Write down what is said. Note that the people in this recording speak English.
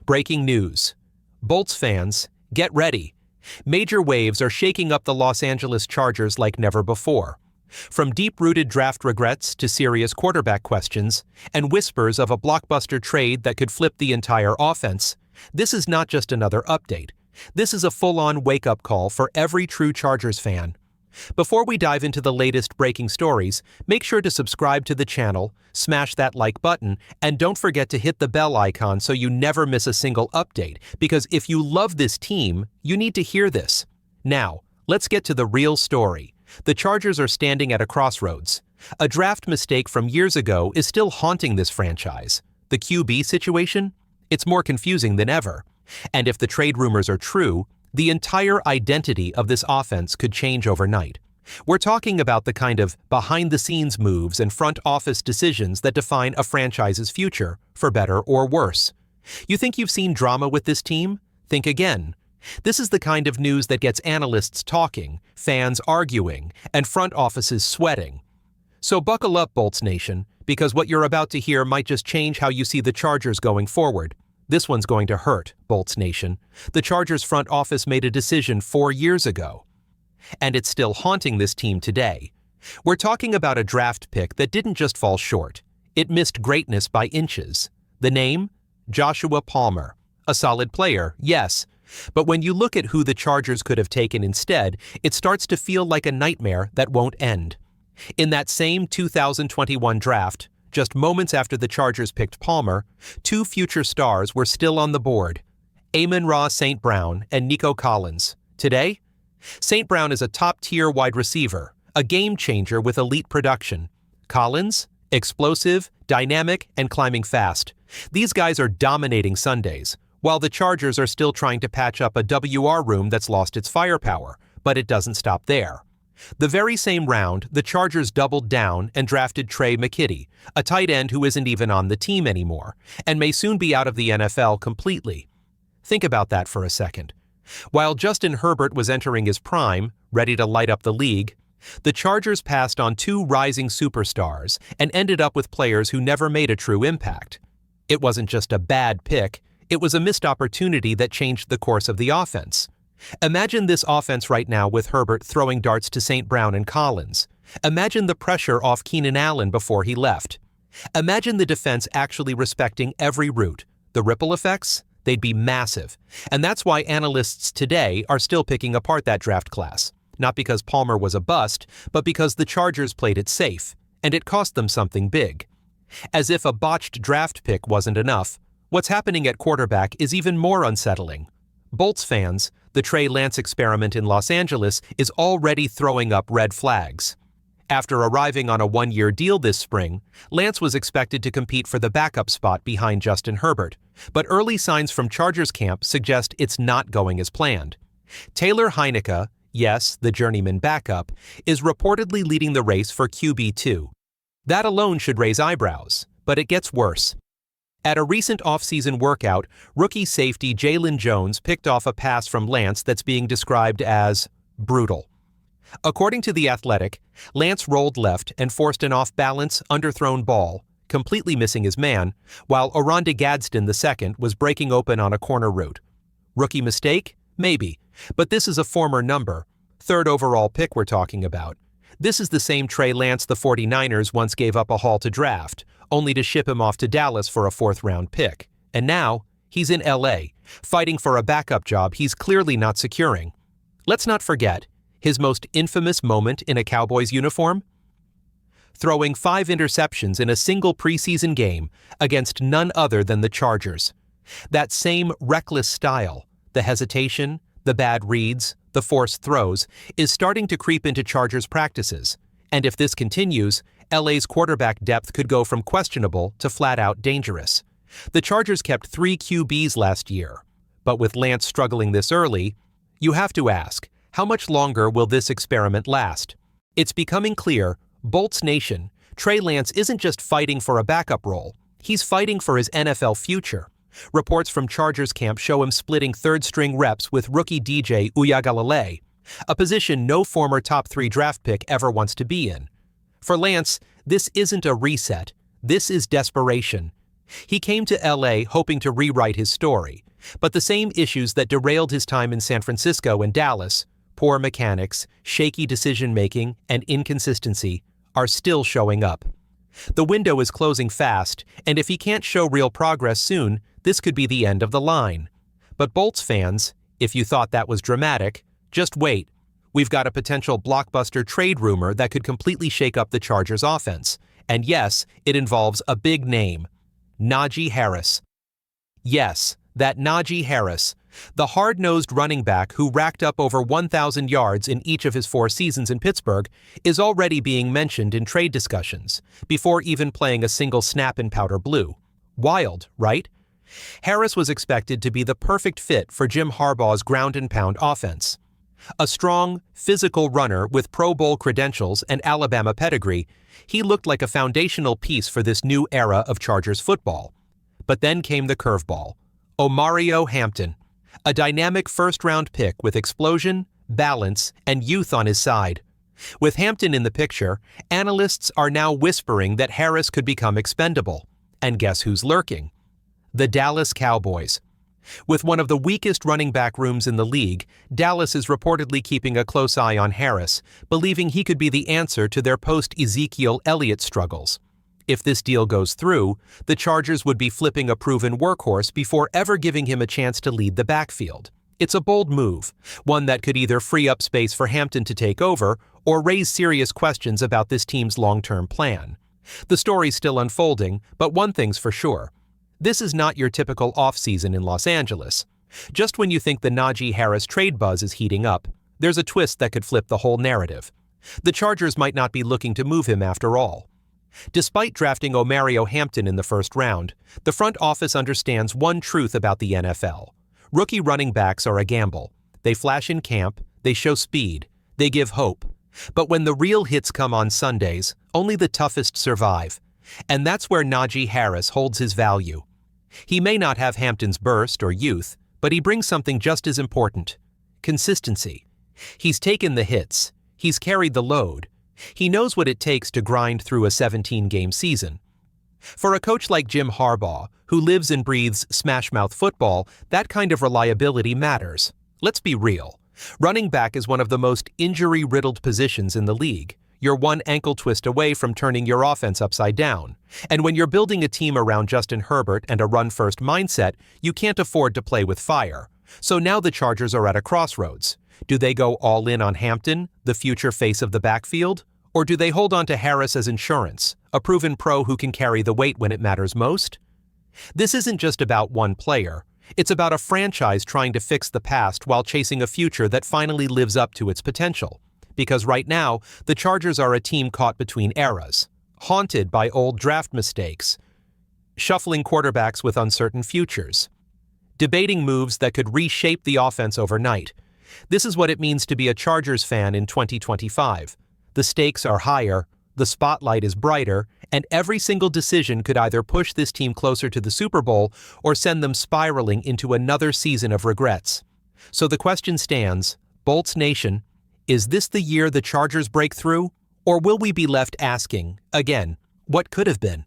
Breaking news. Bolts fans, get ready. Major waves are shaking up the Los Angeles Chargers like never before. From deep-rooted draft regrets to serious quarterback questions and whispers of a blockbuster trade that could flip the entire offense, this is not just another update. This is a full-on wake-up call for every true Chargers fan. Before we dive into the latest breaking stories, make sure to subscribe to the channel, smash that like button, and don't forget to hit the bell icon so you never miss a single update, because if you love this team, you need to hear this. Now, let's get to the real story. The Chargers are standing at a crossroads. A draft mistake from years ago is still haunting this franchise. The QB situation? It's more confusing than ever. And if the trade rumors are true, the entire identity of this offense could change overnight. We're talking about the kind of behind-the-scenes moves and front office decisions that define a franchise's future, for better or worse. You think you've seen drama with this team? Think again. This is the kind of news that gets analysts talking, fans arguing, and front offices sweating. So buckle up, Bolts Nation, because what you're about to hear might just change how you see the Chargers going forward. This one's going to hurt, Bolts Nation. The Chargers front office made a decision 4 years ago, and it's still haunting this team today. We're talking about a draft pick that didn't just fall short. It missed greatness by inches. The name? Joshua Palmer. A solid player, yes. But when you look at who the Chargers could have taken instead, it starts to feel like a nightmare that won't end. In that same 2021 draft, just moments after the Chargers picked Palmer, 2 future stars were still on the board, Amon-Ra St. Brown and Nico Collins. Today, St. Brown is a top-tier wide receiver, a game-changer with elite production. Collins? Explosive, dynamic, and climbing fast. These guys are dominating Sundays, while the Chargers are still trying to patch up a WR room that's lost its firepower, but it doesn't stop there. The very same round, the Chargers doubled down and drafted Trey McKitty, a tight end who isn't even on the team anymore, and may soon be out of the NFL completely. Think about that for a second. While Justin Herbert was entering his prime, ready to light up the league, the Chargers passed on 2 rising superstars and ended up with players who never made a true impact. It wasn't just a bad pick, it was a missed opportunity that changed the course of the offense. Imagine this offense right now with Herbert throwing darts to St. Brown and Collins. Imagine the pressure off Keenan Allen before he left. Imagine the defense actually respecting every route. The ripple effects? They'd be massive. And that's why analysts today are still picking apart that draft class. Not because Palmer was a bust, but because the Chargers played it safe, and it cost them something big. As if a botched draft pick wasn't enough, what's happening at quarterback is even more unsettling. Bolts fans, the Trey Lance experiment in Los Angeles is already throwing up red flags. After arriving on a 1-year deal this spring, Lance was expected to compete for the backup spot behind Justin Herbert, but early signs from Chargers camp suggest it's not going as planned. Taylor Heinicke, yes, the journeyman backup, is reportedly leading the race for QB2. That alone should raise eyebrows, but it gets worse. At a recent offseason workout, rookie safety Jalen Jones picked off a pass from Lance that's being described as brutal. According to The Athletic, Lance rolled left and forced an off-balance, underthrown ball, completely missing his man, while Oronde Gadsden II was breaking open on a corner route. Rookie mistake? Maybe. But this is a former number. 3rd overall pick we're talking about. This is the same Trey Lance the 49ers once gave up a haul to draft, only to ship him off to Dallas for a 4th-round pick. And now, he's in LA, fighting for a backup job he's clearly not securing. Let's not forget, his most infamous moment in a Cowboys uniform? Throwing 5 interceptions in a single preseason game against none other than the Chargers. That same reckless style, the hesitation, the bad reads, the forced throws, is starting to creep into Chargers practices. And if this continues, LA's quarterback depth could go from questionable to flat-out dangerous. The Chargers kept 3 QBs last year, but with Lance struggling this early, you have to ask, how much longer will this experiment last? It's becoming clear, Bolts Nation, Trey Lance isn't just fighting for a backup role, he's fighting for his NFL future. Reports from Chargers camp show him splitting 3rd-string reps with rookie DJ Uiagalelei, a position no former top 3 draft pick ever wants to be in. For Lance, this isn't a reset. This is desperation. He came to LA hoping to rewrite his story, but the same issues that derailed his time in San Francisco and Dallas, poor mechanics, shaky decision-making, and inconsistency, are still showing up. The window is closing fast, and if he can't show real progress soon, this could be the end of the line. But Bolts fans, if you thought that was dramatic, just wait. We've got a potential blockbuster trade rumor that could completely shake up the Chargers' offense. And yes, it involves a big name, Najee Harris. Yes, that Najee Harris, the hard-nosed running back who racked up over 1,000 yards in each of his 4 seasons in Pittsburgh, is already being mentioned in trade discussions, before even playing a single snap in powder blue. Wild, right? Harris was expected to be the perfect fit for Jim Harbaugh's ground-and-pound offense. A strong, physical runner with Pro Bowl credentials and Alabama pedigree, he looked like a foundational piece for this new era of Chargers football. But then came the curveball. Omario Hampton, a dynamic first-round pick with explosion, balance, and youth on his side. With Hampton in the picture, analysts are now whispering that Harris could become expendable. And guess who's lurking? The Dallas Cowboys. With one of the weakest running back rooms in the league, Dallas is reportedly keeping a close eye on Harris, believing he could be the answer to their post-Ezekiel Elliott struggles. If this deal goes through, the Chargers would be flipping a proven workhorse before ever giving him a chance to lead the backfield. It's a bold move, one that could either free up space for Hampton to take over or raise serious questions about this team's long-term plan. The story's still unfolding, but one thing's for sure. This is not your typical offseason in Los Angeles. Just when you think the Najee Harris trade buzz is heating up, there's a twist that could flip the whole narrative. The Chargers might not be looking to move him after all. Despite drafting Omario Hampton in the first round, the front office understands one truth about the NFL. Rookie running backs are a gamble. They flash in camp, they show speed, they give hope. But when the real hits come on Sundays, only the toughest survive. And that's where Najee Harris holds his value. He may not have Hampton's burst or youth, but he brings something just as important: consistency. He's taken the hits. He's carried the load. He knows what it takes to grind through a 17-game season. For a coach like Jim Harbaugh, who lives and breathes smash-mouth football, that kind of reliability matters. Let's be real. Running back is one of the most injury-riddled positions in the league. You're one ankle twist away from turning your offense upside down. And when you're building a team around Justin Herbert and a run-first mindset, you can't afford to play with fire. So now the Chargers are at a crossroads. Do they go all in on Hampton, the future face of the backfield? Or do they hold on to Harris as insurance, a proven pro who can carry the weight when it matters most? This isn't just about one player. It's about a franchise trying to fix the past while chasing a future that finally lives up to its potential. Because right now, the Chargers are a team caught between eras, haunted by old draft mistakes, shuffling quarterbacks with uncertain futures, debating moves that could reshape the offense overnight. This is what it means to be a Chargers fan in 2025. The stakes are higher, the spotlight is brighter, and every single decision could either push this team closer to the Super Bowl or send them spiraling into another season of regrets. So the question stands, Bolts Nation, is this the year the Chargers break through? Or will we be left asking, again, what could have been?